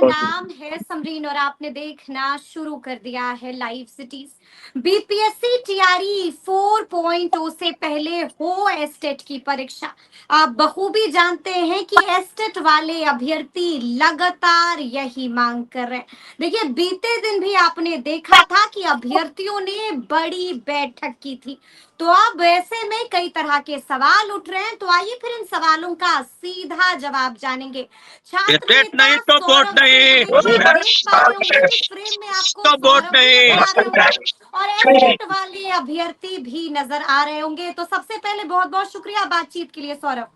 नाम है समरीन और आपने देखना शुरू कर दिया है लाइव सिटीज। बीपीएससी टीआरई 4.0 से पहले हो एस्टेट की परीक्षा। आप बखूबी जानते हैं कि एस्टेट वाले अभ्यर्थी लगातार यही मांग कर रहे हैं। देखिए, बीते दिन भी आपने देखा था कि अभ्यर्थियों ने बड़ी बैठक की थी। तो अब ऐसे में कई तरह के सवाल उठ रहे हैं, तो आइए फिर इन सवालों का सीधा जवाब जानेंगे। छात्र स्टेट नेता नहीं तो वोट सौरभ नहीं, सिंह, देखिए आप देख पा रहे होंगे कि फ्रेम में आपको तो वोट सौरभ भी नहीं। नजर आ रहे होंगे और एस्टेट वाले अभ्यर्थी भी नजर आ रहे होंगे। तो सबसे पहले बहुत बहुत शुक्रिया बातचीत के लिए सौरभ।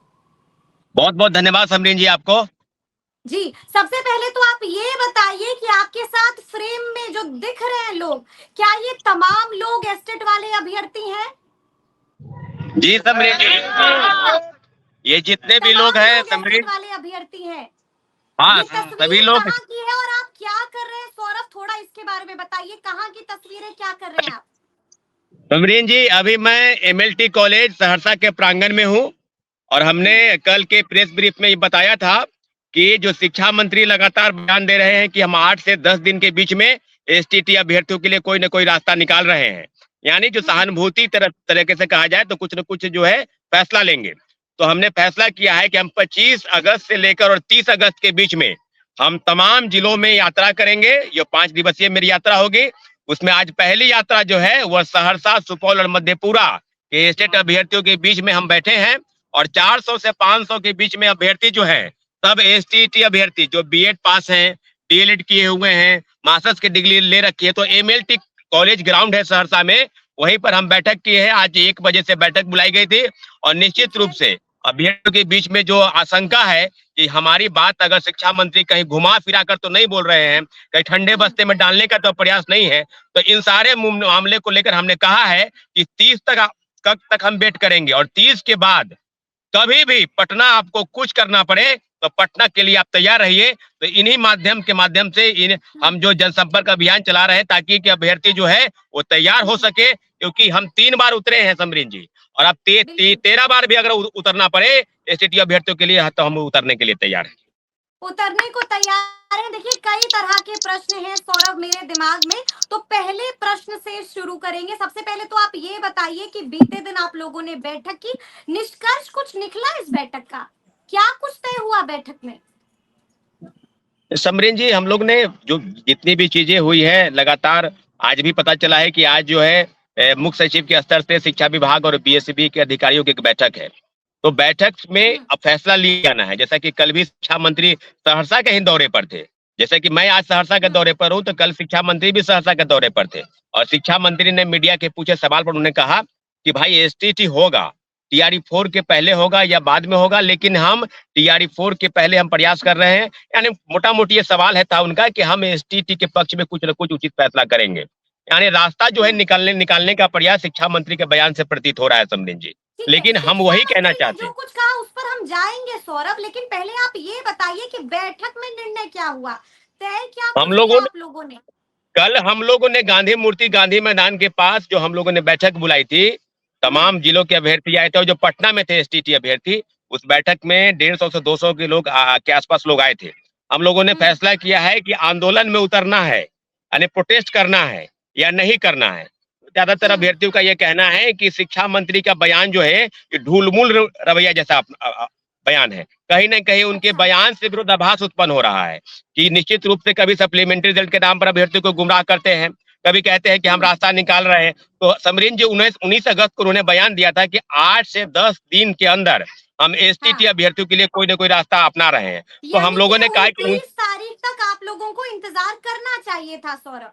बहुत बहुत धन्यवाद समरीन जी आपको। जी, सबसे पहले तो आप ये बताइए कि आपके साथ फ्रेम में जो दिख रहे हैं लोग, क्या ये तमाम लोग एस्टेट वाले अभ्यर्थी हैं? जी समरीन जी, ये जितने भी लोग हैं समरीन, वाले अभ्यर्थी हैं। हाँ ये सभी तस्वीर लोग। कहाँ की है और आप क्या कर रहे हैं सौरभ, थोड़ा इसके बारे में बताइए। कहाँ की तस्वीर है, क्या कर रहे हैं आप? समरीन जी, अभी मैं एमएलटी कॉलेज सहरसा के प्रांगण में हूँ और हमने कल के प्रेस ब्रीफ में ये बताया था कि जो शिक्षा मंत्री लगातार बयान दे रहे हैं कि हम 8 से 10 दिन के बीच में एसटीटी अभ्यर्थियों के लिए कोई न कोई रास्ता निकाल रहे हैं, यानी जो सहानुभूति तरीके से कहा जाए तो कुछ न कुछ जो है फैसला लेंगे। तो हमने फैसला किया है कि हम 25 अगस्त से लेकर और 30 अगस्त के बीच में हम तमाम जिलों में यात्रा करेंगे। ये 5 दिवसीय मेरी यात्रा होगी। उसमें आज पहली यात्रा जो है वह सहरसा, सुपौल और मधेपुरा के स्टेट अभ्यर्थियों के बीच में हम बैठे हैं और 400 से 500 के बीच में अभ्यर्थी जो है सब एसटीटी अभ्यर्थी जो बीएड पास हैं, डीएलएड किए हुए हैं, मास्टर्स की डिग्री ले रखी है, तो एमएलटी कॉलेज ग्राउंड है सहरसा में, वहीं पर हम बैठक की है। आज 1 बजे से बैठक बुलाई गई थी और निश्चित रूप से अभ्यर्थियों के बीच में जो आशंका है कि हमारी बात अगर शिक्षा मंत्री कहीं घुमा फिरा कर तो नहीं बोल रहे हैं, कहीं ठंडे बस्ते में डालने का तो प्रयास नहीं है, तो इन सारे मामले को लेकर हमने कहा है कि 30 तक हम वेट करेंगे और 30 के बाद कभी भी पटना आपको कुछ करना पड़े तो पटना के लिए आप तैयार रहिए। तो इन्हीं माध्यम से हम जो जनसंपर्क अभियान चला रहे हैं ताकि कि अभ्यर्थी जो है वो तैयार हो सके, क्योंकि हम 3 बार उतरे हैं समरीन जी, और अब 13 बार भी अगर उतरना पड़े एसटीटी अभ्यर्थियों के लिए तो हम उतरने के लिए तैयार हैं। उतरने को तैयार है। देखिए, कई तरह के प्रश्न हैं सौरभ मेरे दिमाग में, तो पहले प्रश्न से शुरू करेंगे। सबसे पहले तो आप ये बताइए कि बीते दिन आप लोगों ने बैठक की, निष्कर्ष कुछ निकला इस बैठक का? क्या कुछ तय हुआ बैठक में? समरीन जी, हम लोग ने जो जितनी भी चीजें हुई है लगातार, आज भी पता चला है कि आज जो है मुख्य सचिव के स्तर से शिक्षा विभाग और बीएसबी के अधिकारियों की एक बैठक है। तो बैठक में अब फैसला लिया जाना है। जैसा कि कल भी शिक्षा मंत्री सहरसा के ही दौरे पर थे, जैसे कि मैं आज सहरसा के दौरे पर हूं, तो कल शिक्षा मंत्री भी सहरसा के दौरे पर थे और शिक्षा मंत्री ने मीडिया के पूछे सवाल पर उन्होंने कहा कि भाई एसटीटी होगा, टीआरई 4 के पहले होगा या बाद में होगा, लेकिन हम टीआरई 4 के पहले हम प्रयास कर रहे हैं। यानी मोटा मोटी ये सवाल है था उनका कि हम एसटीटी के पक्ष में कुछ न कुछ उचित फैसला करेंगे। यानी रास्ता जो है निकालने का प्रयास शिक्षा मंत्री के बयान से प्रतीत हो रहा है समरीन जी, लेकिन हम वही कहना चाहते हैं। जो कुछ कहा उस पर हम जाएंगे सौरभ, लेकिन पहले आप ये बताइए कि बैठक में निर्णय क्या हुआ, तय क्या हम लोगों ने कल हम लोगों ने गांधी मूर्ति, गांधी मैदान के पास जो हम लोगों ने बैठक बुलाई थी, तमाम जिलों के अभ्यर्थी आए थे और जो पटना में थे एसटीटी अभ्यर्थी, उस बैठक में 150 से 200 के लोग के आसपास लोग आए थे। हम लोगों ने फैसला किया है कि आंदोलन में उतरना है, यानी प्रोटेस्ट करना है या नहीं करना है। ज्यादातर अभ्यर्थियों का यह कहना है कि शिक्षा मंत्री का बयान जो है ये ढूलमूल रवैया जैसा बयान है। कहीं न कहीं उनके बयान से विरोधाभास उत्पन्न हो रहा है कि निश्चित रूप से कभी सप्लीमेंट्री रिजल्ट के नाम पर अभ्यर्थियों को गुमराह करते हैं, कभी कहते हैं कि हम रास्ता निकाल रहे हैं। तो समरीन जी, 19 अगस्त को उन्होंने बयान दिया था कि 8 से 10 दिन के अंदर हम एसटीटी अभ्यर्थियों के लिए कोई ना कोई रास्ता अपना रहे हैं। तो हम लोगों ने कहा कि 30 तारीख तक आप लोगों को इंतजार करना चाहिए था सौरभ।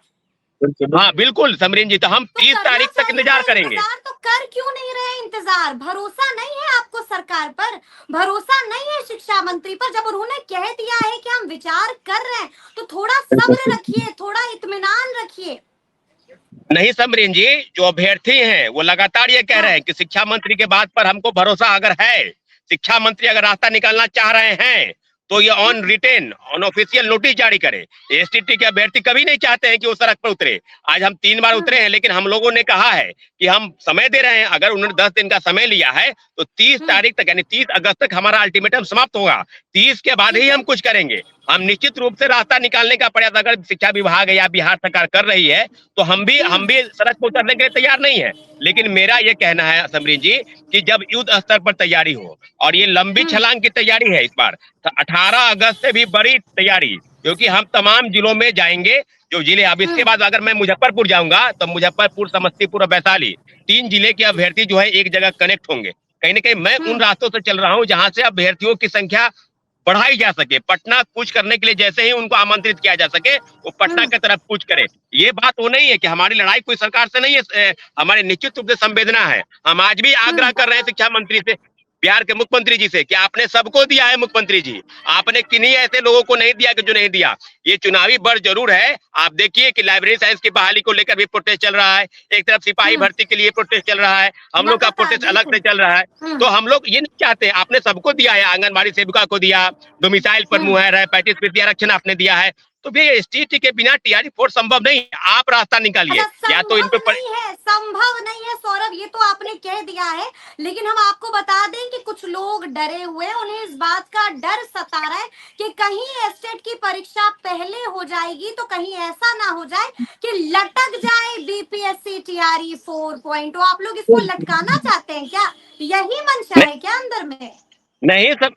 हाँ बिल्कुल समरीन जी, तो हम 30 तारीख तक इंतजार करेंगे। तो कर क्यों नहीं रहे इंतजार? भरोसा नहीं है आपको सरकार पर, भरोसा नहीं है शिक्षा मंत्री पर? जब उन्होंने कह दिया है कि हम विचार कर रहे हैं तो थोड़ा सब्र रखिए, थोड़ा इत्मीनान रखिए। नहीं समरीन जी, जो अभ्यर्थी हैं वो लगातार ये कह रहे हैं कि शिक्षा मंत्री के बात पर हमको भरोसा अगर है, शिक्षा मंत्री अगर रास्ता निकालना चाह रहे हैं तो ये ऑन रिटेन ऑफिशियल नोटिस जारी करे। एसटीटी के अभ्यर्थी कभी नहीं चाहते हैं कि वो सड़क पर उतरे। आज हम 3 बार उतरे हैं, लेकिन हम लोगों ने कहा है कि हम समय दे रहे हैं। अगर उन्होंने 10 दिन का समय लिया है तो 30 तारीख तक यानी 30 अगस्त तक हमारा अल्टीमेटम समाप्त होगा। 30 के बाद ही हम कुछ करेंगे। हम निश्चित रूप से रास्ता निकालने का प्रयास अगर शिक्षा विभाग या बिहार सरकार कर रही है तो हम भी सड़क पर उतरने के लिए तैयार नहीं है। लेकिन मेरा ये कहना है समरीन जी कि जब युद्ध स्तर पर तैयारी हो और ये लंबी छलांग की तैयारी है इस बार, तो 18 अगस्त से भी बड़ी तैयारी, क्योंकि हम तमाम जिलों में जाएंगे। जो जिले अब इसके बाद अगर मैं मुजफ्फरपुर जाऊंगा तो मुजफ्फरपुर, समस्तीपुर और वैशाली 3 जिले के अभ्यर्थी जो है एक जगह कनेक्ट होंगे। कहीं ना कहीं मैं उन रास्तों से चल रहा हूं जहां से अभ्यर्थियों की संख्या बढ़ाई जा सके। पटना कूच करने के लिए जैसे ही उनको आमंत्रित किया जा सके वो पटना की तरफ कूच करे। ये बात वो नहीं है कि हमारी लड़ाई कोई सरकार से नहीं है, हमारी निश्चित रूप से संवेदना है। हम आज भी आग्रह कर रहे हैं शिक्षा मंत्री से, बिहार के मुख्यमंत्री जी से, कि आपने सबको दिया है मुख्यमंत्री जी, आपने किन्हीं ऐसे लोगों को नहीं दिया कि जो नहीं दिया। ये चुनावी बड़ जरूर है। आप देखिए कि लाइब्रेरी साइंस की बहाली को लेकर भी प्रोटेस्ट चल रहा है, एक तरफ सिपाही भर्ती के लिए प्रोटेस्ट चल रहा है, हम लोग का प्रोटेस्ट अलग से चल रहा है। तो हम लोग ये नहीं चाहते, आपने सबको दिया है, आंगनबाड़ी सेविका को दिया, डोमिसाइल पर मुहर है, 35% आरक्षण आपने दिया है, तो भैया एसटीटी के बिना टीआरई फोर्स संभव नहीं है। आप रास्ता निकालिए, या तो इन पे संभव नहीं है सौरभ, ये तो आपने कह दिया है। लेकिन हम आपको बता दें कि कुछ लोग डरे हुए हैं, उन्हें इस बात का डर सता रहा है कि कहीं एस्टेट की परीक्षा पहले हो जाएगी तो कहीं ऐसा ना हो जाए कि लटक जाए बीपीएससी टीआरई 4.0। आप लोग इसको लटकाना चाहते हैं क्या? यही मंशा है क्या अंदर में? नहीं सब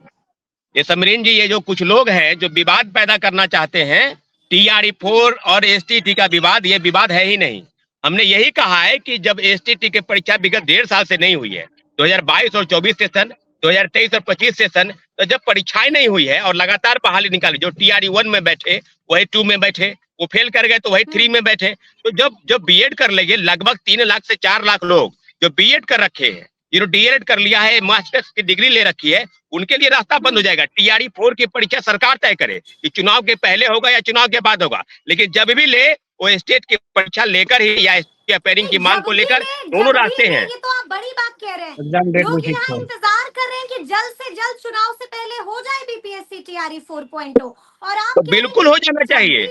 ये समरीन जी, ये जो कुछ लोग हैं जो विवाद पैदा करना चाहते हैं, टीआरई 4 और एसटीटी का विवाद, ये विवाद है ही नहीं। हमने यही कहा है कि जब एसटीटी की परीक्षा विगत 1.5 साल से नहीं हुई है, 2022 और 24 सेशन, 2023 और 25 सेशन, तो जब परीक्षाएं नहीं हुई है और लगातार बहाली निकाली, जो टीआरई 1 में बैठे वही 2 में बैठे, वो फेल कर गए तो वही 3 में बैठे। तो जब बीएड कर लेंगे, लगभग 3 लाख से 4 लाख लोग जो बीएड कर रखे हैं, जो डीएलएड कर लिया है, मास्टर्स की डिग्री ले रखी है, उनके लिए रास्ता बंद हो जाएगा। टीआरई 4 की परीक्षा सरकार तय करे कि चुनाव के पहले होगा या चुनाव के बाद होगा, लेकिन जब भी ले वो स्टेट की परीक्षा लेकर ही या पेयरिंग की मांग को लेकर दोनों रास्ते हैं। ये तो आप बड़ी बात कह रहे हैं। लोग यहाँ इंतजार कर रहे हैं कि जल्द से जल्द चुनाव से पहले हो जाए बीपीएससी टीआरई 4.0, और आप तो बिल्कुल हो जाना चाहिए।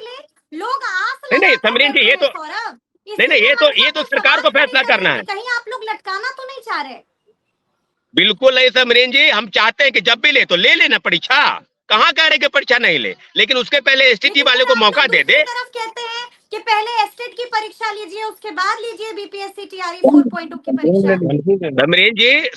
लोग आस नहीं समरीन जी, ये तो नहीं, ये तो सरकार को फैसला करना है। कहीं आप लोग लटकाना तो नहीं चाह रहे? बिल्कुल नहीं समरीन जी, हम चाहते हैं कि जब भी ले तो ले लेना परीक्षा। कहाँ कह रहे कि परीक्षा नहीं ले, लेकिन उसके पहले एसटीटी वाले को मौका दे दे। तरफ कहते हैं कि पहले एस्टेट की परीक्षा लीजिए, उसके बाद लीजिए बीपीएससी टीआरई 4.0 की परीक्षा।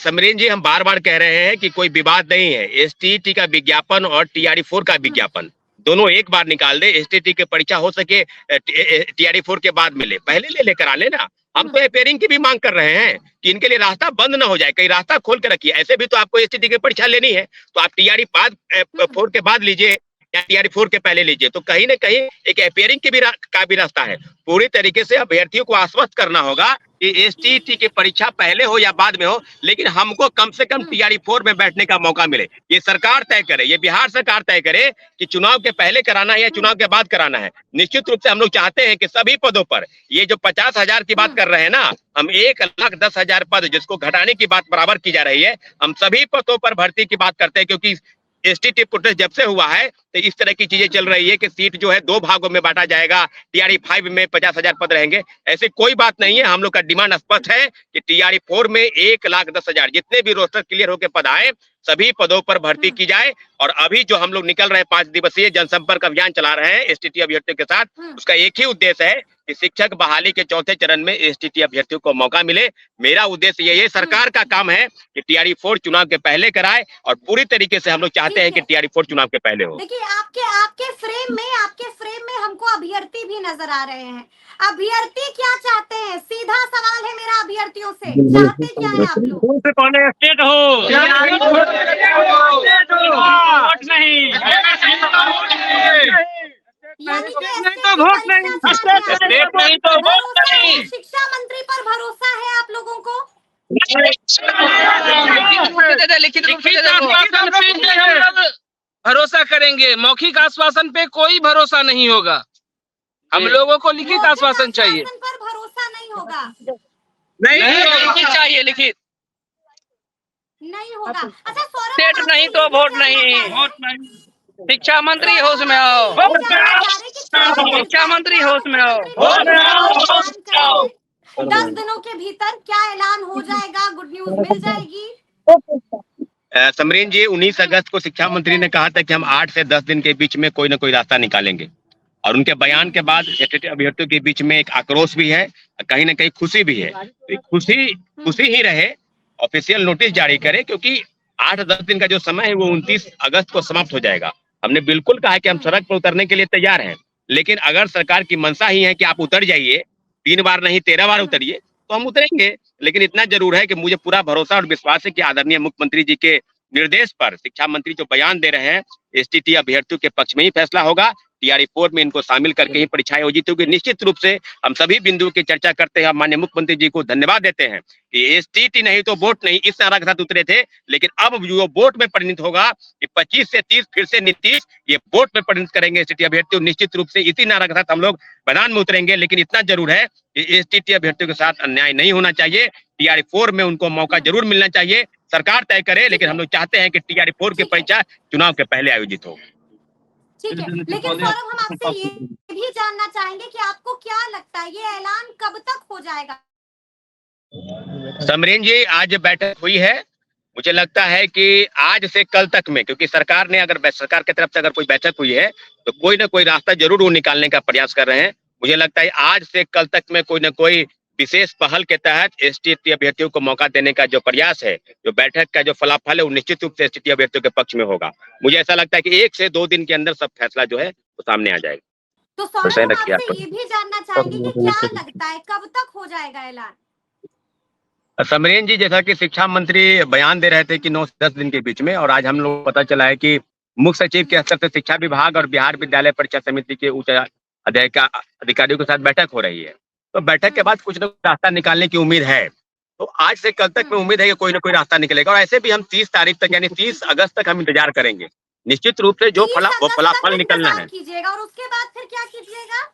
समरीन जी, हम बार बार कह रहे हैं कि कोई विवाद नहीं है। एसटीटी का विज्ञापन और टीआरई 4 का विज्ञापन दोनों एक बार निकाल दे। एसटीटी की परीक्षा हो सके टीआरई 4 के बाद मिले, पहले ले लेकर आ लेना। हम तो पेयरिंग की भी मांग कर रहे हैं कि इनके लिए रास्ता बंद ना हो जाए, कहीं रास्ता खोल के रखिए। ऐसे भी तो आपको एसटीटी की परीक्षा लेनी है, तो आप टीआरई 4 के बाद लीजिए या टीआरई 4 के पहले लीजिए। तो कहीं ना कहीं एक पेयरिंग की का भी रास्ता है। पूरी तरीके से अभ्यर्थियों को आश्वस्त करना होगा कि एसटीटी की परीक्षा पहले हो या बाद में हो, लेकिन हमको कम से कम टीआरई 4 में बैठने का मौका मिले। ये सरकार तय करे, ये बिहार सरकार तय करे कि चुनाव के पहले कराना है या चुनाव के बाद कराना है। निश्चित रूप से हम लोग चाहते हैं कि सभी पदों पर, ये जो 50,000 की बात कर रहे हैं ना, हम 1,10,000 पद जिसको घटाने की बात बराबर की जा रही है, हम सभी पदों पर भर्ती की बात करते हैं। क्योंकि एसटीटी प्रोटेस्ट जब से हुआ है तो इस तरह की चीजें चल रही है कि सीट जो है 2 भागों में बांटा जाएगा, टीआरई 5 में 50,000 पद रहेंगे। ऐसी कोई बात नहीं है। हम लोग का डिमांड स्पष्ट है कि टीआरई 4 में 1,10,000 जितने भी रोस्टर क्लियर होकर पद आए, सभी पदों पर भर्ती की जाए। और अभी जो हम लोग निकल रहे हैं 5 दिवसीय जनसंपर्क अभियान चला रहे हैं एसटीटी अभ्यर्थियों के साथ, उसका एक ही उद्देश्य है कि शिक्षक बहाली के 4थे चरण में एसटीटी अभ्यर्थियों को मौका मिले। मेरा उद्देश्य ये सरकार का काम है कि टीआरई 4 चुनाव के पहले कराए, और पूरी तरीके से हम लोग चाहते हैं कि टीआरई 4 चुनाव के पहले हो। देखिए आपके फ्रेम में हमको अभ्यर्थी भी नजर आ रहे हैं। अभ्यर्थी क्या चाहते हैं? सीधा सवाल है मेरा अभ्यर्थियों से, चाहते क्या है आप लोग? स्टेट हो वोट नहीं, यानी कि वोट नहीं तो वोट नहीं। शिक्षा मंत्री पर भरोसा है आप लोगों को? लिखित आश्वासन पे भरोसा करेंगे, मौखिक आश्वासन पे कोई भरोसा नहीं होगा। हम लोगों को लिखित आश्वासन चाहिए। पर भरोसा नहीं होगा, नहीं लिखित चाहिए, लिखित नहीं होगा। अच्छा सौरभ, स्टेट नहीं तो वोट नहीं। शिक्षा मंत्री होश में आओ, शिक्षा मंत्री होश में आओ। 10 दिनों के भीतर क्या ऐलान हो जाएगा, गुड न्यूज मिल जाएगी? समरीन जी, 19 अगस्त को शिक्षा मंत्री ने कहा था कि हम 8 से 10 दिन के बीच में कोई ना कोई रास्ता निकालेंगे, और उनके बयान के बाद एसटीटी अभ्यर्थियों के बीच में एक आक्रोश भी है, कहीं ना कहीं खुशी भी है। तो खुशी ही रहे, ऑफिशियल नोटिस जारी करे, क्योंकि 8-10 दिन का जो समय है वो 29 अगस्त को समाप्त हो जाएगा। हमने बिल्कुल कहा कि हम सड़क पर उतरने के लिए तैयार हैं, लेकिन अगर सरकार की मंशा ही है कि आप उतर जाइए, 3 बार नहीं 13 बार उतरिए, तो हम उतरेंगे। लेकिन इतना जरूर है कि मुझे पूरा भरोसा और विश्वास है कि आदरणीय मुख्यमंत्री जी के निर्देश पर शिक्षा मंत्री जो बयान दे रहे हैं, एसटीटी अभ्यर्थियों के पक्ष में ही फैसला होगा। टीआरई 4 में इनको शामिल करके ही परीक्षाएं आयोजित होगी। निश्चित रूप से हम सभी बिंदुओं की चर्चा करते हैं, माननीय मुख्यमंत्री जी को धन्यवाद देते हैं कि एसटीटी नहीं तो वोट नहीं, इस नारा के साथ उतरे थे, लेकिन अब जो वोट में परिणत होगा कि 25 से 30 फिर से नीतीश ये वोट में परिणत करेंगे एसटीटी अभ्यर्थियों। निश्चित रूप से इसी नारा के साथ हम लोग मैदान में उतरेंगे, लेकिन इतना जरूर है कि एसटीटी अभ्यर्थियों के साथ अन्याय नहीं होना चाहिए। टीआरई 4 में उनको मौका जरूर मिलना चाहिए, सरकार तय करे, लेकिन हम लोग चाहते हैं कि टीआरई 4 की परीक्षा चुनाव के पहले आयोजित हो। ठीक है, लेकिन सौरभ, हम आपसे ये भी जानना चाहेंगे कि आपको क्या लगता है ये ऐलान कब तक हो जाएगा? समरीन जी, आज बैठक हुई है, मुझे लगता है कि आज से कल तक में, क्योंकि सरकार ने सरकार की तरफ से अगर कोई बैठक हुई है तो कोई ना कोई रास्ता जरूर वो निकालने का प्रयास कर रहे हैं। मुझे लगता है आज से कल तक में कोई ना कोई विशेष पहल के तहत एसटीटी अभ्यर्थियों को मौका देने का जो प्रयास है, जो बैठक का जो फलाफल है, वो निश्चित रूप से एसटीटी अभ्यर्थियों के पक्ष में होगा। मुझे ऐसा लगता है कि 1 से 2 दिन के अंदर सब फैसला जो है वो सामने आ जाएगा। तो सौरभ, हम आपसे ये भी जानना चाहेंगे कि क्या लगता है कब तक हो जाएगा ऐलान? समरेन जी, जैसा कि शिक्षा मंत्री बयान दे रहे थे कि 9 से 10 दिन के बीच में, और आज हम लोग पता चला है कि मुख्य सचिव के स्तर से शिक्षा विभाग और बिहार विद्यालय परीक्षा समिति के उच्च अधिकारियों के साथ बैठक हो रही है। तो बैठक के बाद कुछ न कुछ रास्ता निकालने की उम्मीद है। तो आज से कल तक में उम्मीद है कि कोई ना कोई रास्ता निकलेगा, और ऐसे भी हम 30 तारीख तक यानी 30 अगस्त तक हम इंतजार करेंगे। निश्चित रूप से जो फलाफल निकलना है कीजिएगा, और उसके बाद फिर क्या कीजिएगा?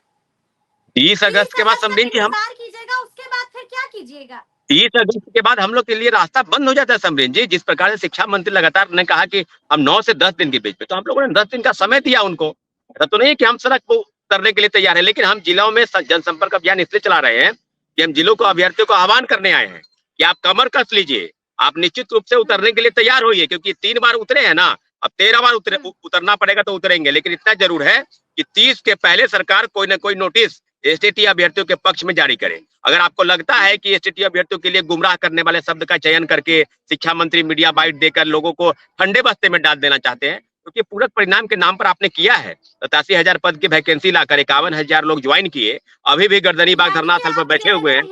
30 अगस्त के बाद समरीन जी हम कीजिएगा, उसके बाद फिर क्या कीजिएगा? 30 अगस्त के बाद हम लोग के लिए रास्ता बंद हो जाता है समरीन जी। जिस प्रकार से शिक्षा मंत्री लगातार ने कहा कि हम 9 से 10 दिन के बीच में, तो हम लोगों ने 10 दिन का समय दिया उनको। ऐसा तो नहीं कि हम सड़क को उतरने के लिए तैयार है, लेकिन हम जिलों में जनसंपर्क अभियान इसलिए चला रहे हैं कि हम जिलों को अभ्यर्थियों को आह्वान करने आए हैं कि आप कमर कस लीजिए, आप निश्चित रूप से उतरने के लिए तैयार होइए, क्योंकि 3 बार उतरे हैं ना, अब 13 बार उतरना पड़ेगा तो उतरेंगे। लेकिन इतना जरूर है कि 30 के पहले सरकार कोई ना कोई नोटिस एसटीटी अभ्यर्थियों के पक्ष में जारी करे। अगर आपको लगता है कि एसटीटी अभ्यर्थियों के लिए गुमराह करने वाले शब्द का चयन करके शिक्षा मंत्री मीडिया बाइट देकर लोगों को ठंडे बस्ते में डाल देना चाहते हैं, क्योंकि पूरक परिणाम के नाम पर आपने किया है। 87,000 पद की वैकेंसी लाकर 51,000 लोग ज्वाइन किए, अभी भी गर्दनीबाग धरना स्थल पर बैठे हुए हैं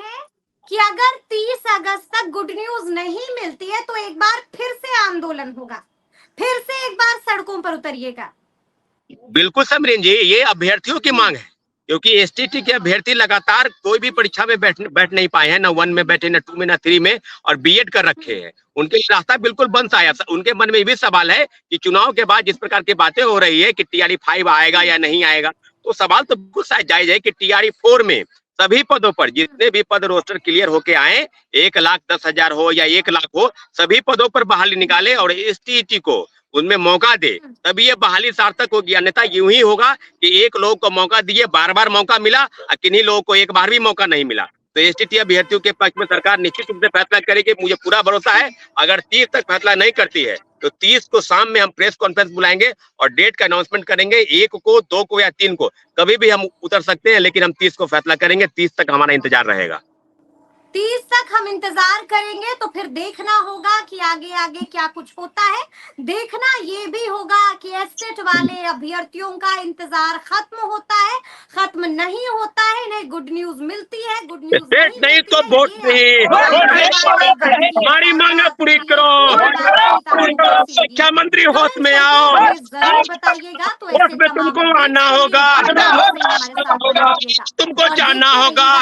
कि अगर 30 अगस्त तक गुड न्यूज नहीं मिलती है तो एक बार फिर से आंदोलन होगा, फिर से एक बार सड़कों पर उतरिएगा। बिल्कुल समरीन जी, ये अभ्यर्थियों की मांग है, क्योंकि एसटीटी के अभ्यर्थी लगातार कोई भी परीक्षा में बैठ नहीं पाए हैं, ना 1 में बैठे, ना 2 में, ना 3 में, और बीएड कर रखे हैं। उनके लिए रास्ता बिल्कुल बंद आया। उनके मन में भी सवाल है कि चुनाव के बाद जिस प्रकार की बातें हो रही है कि टीआरई 5 आएगा या नहीं आएगा, तो सवाल तो बिल्कुल जायज है कि टीआरई 4 में सभी पदों पर जितने भी पद रोस्टर क्लियर होके आए, 1,10,000 हो या 1 लाख हो, सभी पदों पर बहाली निकाले और एसटीटी को उनमें मौका दे, तभी ये बहाली सार्थक होगी। अन्यथा यूं ही होगा कि एक लोग को मौका दिए, बार-बार मौका मिला, और किन्हीं लोगों को एक बार भी मौका नहीं मिला। तो एसटीटी अभ्यर्थियों के पक्ष में सरकार निश्चित रूप से फैसला करेगी। मुझे पूरा भरोसा है, अगर 30 तक फैसला नहीं करती है तो 30 को शाम में हम प्रेस कॉन्फ्रेंस बुलाएंगे और डेट का अनाउंसमेंट करेंगे। 1 को, 2 को या 3 को कभी भी हम उतर सकते हैं, लेकिन हम 30 को फैसला करेंगे। 30 तक हमारा इंतजार रहेगा। 30 तक हम इंतजार करेंगे, तो फिर देखना होगा कि आगे आगे क्या कुछ होता है। देखना ये भी होगा कि एस्टेट वाले अभ्यर्थियों का इंतजार खत्म होता है, खत्म नहीं होता है, इन्हें गुड न्यूज मिलती है, गुड न्यूज नहीं तो वोट नहीं, हमारी मांगे पूरी करो। शिक्षा मंत्री होश में आओ, जरूर बताइएगा। तो वोट में तुमको आना होगा, तुमको जाना होगा।